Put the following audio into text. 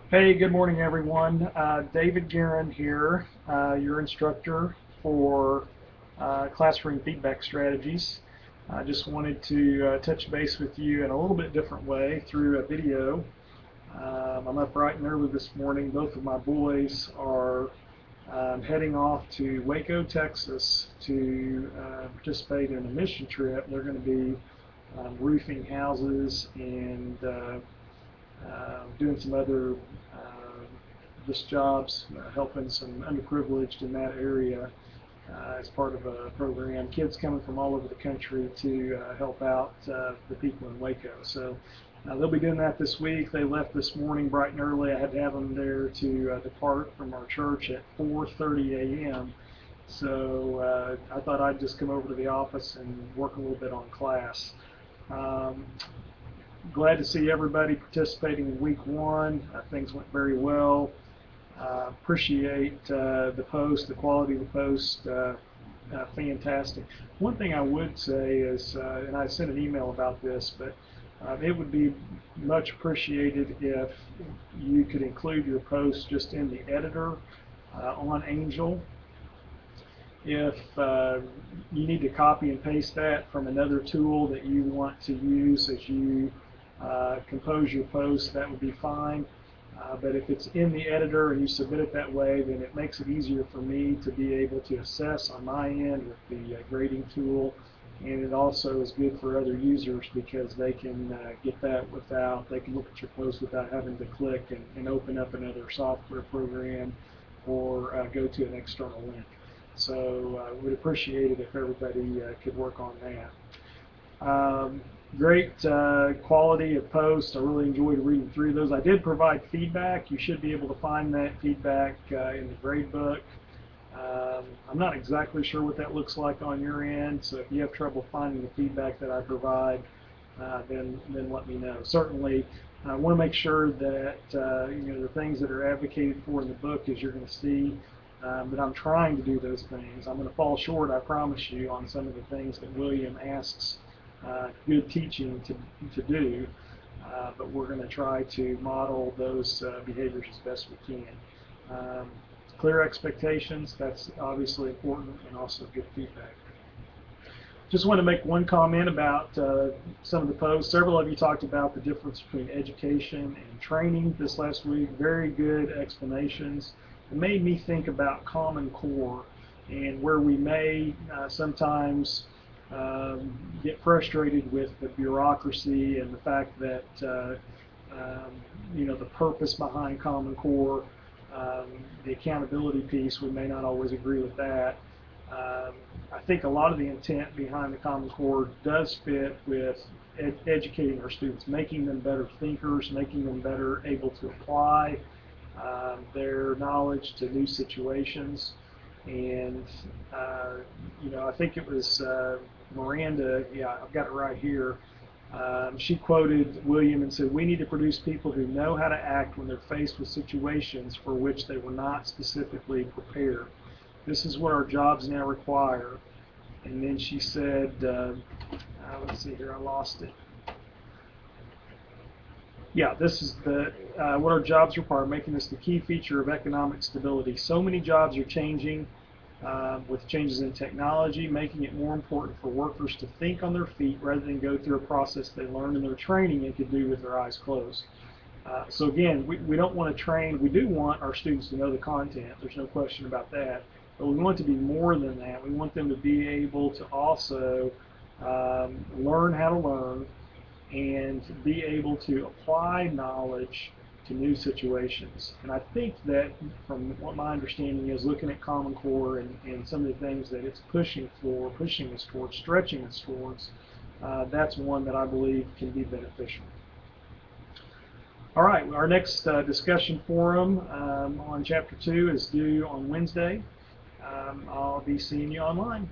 Hey, good morning, everyone. David Guerin here, your instructor for classroom feedback strategies. I just wanted to touch base with you in a little bit different way through a video. I'm up bright and early this morning. Both of my boys are heading off to Waco, Texas to participate in a mission trip. They're going to be roofing houses and doing some other just jobs, helping some underprivileged in that area as part of a program. Kids coming from all over the country to help out the people in Waco. So they'll be doing that this week. They left this morning bright and early. I had to have them there to depart from our church at 4:30 a.m. So I thought I'd just come over to the office and work a little bit on class. Um, Glad to see everybody participating in week one. Things went very well. Appreciate the post, the quality of the post, fantastic. One thing I would say is, and I sent an email about this, but it would be much appreciated if you could include your post just in the editor on Angel. If you need to copy and paste that from another tool that you want to use as you compose your post, that would be fine. But if it's in the editor and you submit it that way, then it makes it easier for me to be able to assess on my end with the grading tool. And it also is good for other users because they can get that without, they can look at your post without having to click and open up another software program or go to an external link. So we'd appreciate it if everybody could work on that. Great quality of posts. I really enjoyed reading through those. I did provide feedback. You should be able to find that feedback in the grade book. I'm not exactly sure what that looks like on your end, so if you have trouble finding the feedback that I provide, then let me know. Certainly, I want to make sure that the things that are advocated for in the book, as you're going to see, but I'm trying to do those things. I'm going to fall short, I promise you, on some of the things that William asks good teaching to do, but we're going to try to model those behaviors as best we can. Clear expectations, that's obviously important, and also good feedback. Just want to make one comment about some of the posts. Several of you talked about the difference between education and training this last week. Very good explanations. It made me think about Common Core and where we may sometimes get frustrated with the bureaucracy and the fact that the purpose behind Common Core, the accountability piece, we may not always agree with that. I think a lot of the intent behind the Common Core does fit with educating our students, making them better thinkers, making them better able to apply their knowledge to new situations. And I think it was Miranda, yeah, I've got it right here. She quoted William and said, "We need to produce people who know how to act when they're faced with situations for which they were not specifically prepared. This is what our jobs now require." And then she said, let's see here, I lost it. Yeah, this is what our jobs require, making this the key feature of economic stability. So many jobs are changing with changes in technology, making it more important for workers to think on their feet rather than go through a process they learned in their training and could do with their eyes closed. So again, we don't want to train. We do want our students to know the content. There's no question about that. But we want it to be more than that. We want them to be able to also learn how to learn and be able to apply knowledge to new situations. And I think that from what my understanding is, looking at Common Core and some of the things that it's pushing us towards, stretching us towards, that's one that I believe can be beneficial. All right, our next discussion forum on Chapter 2 is due on Wednesday. I'll be seeing you online.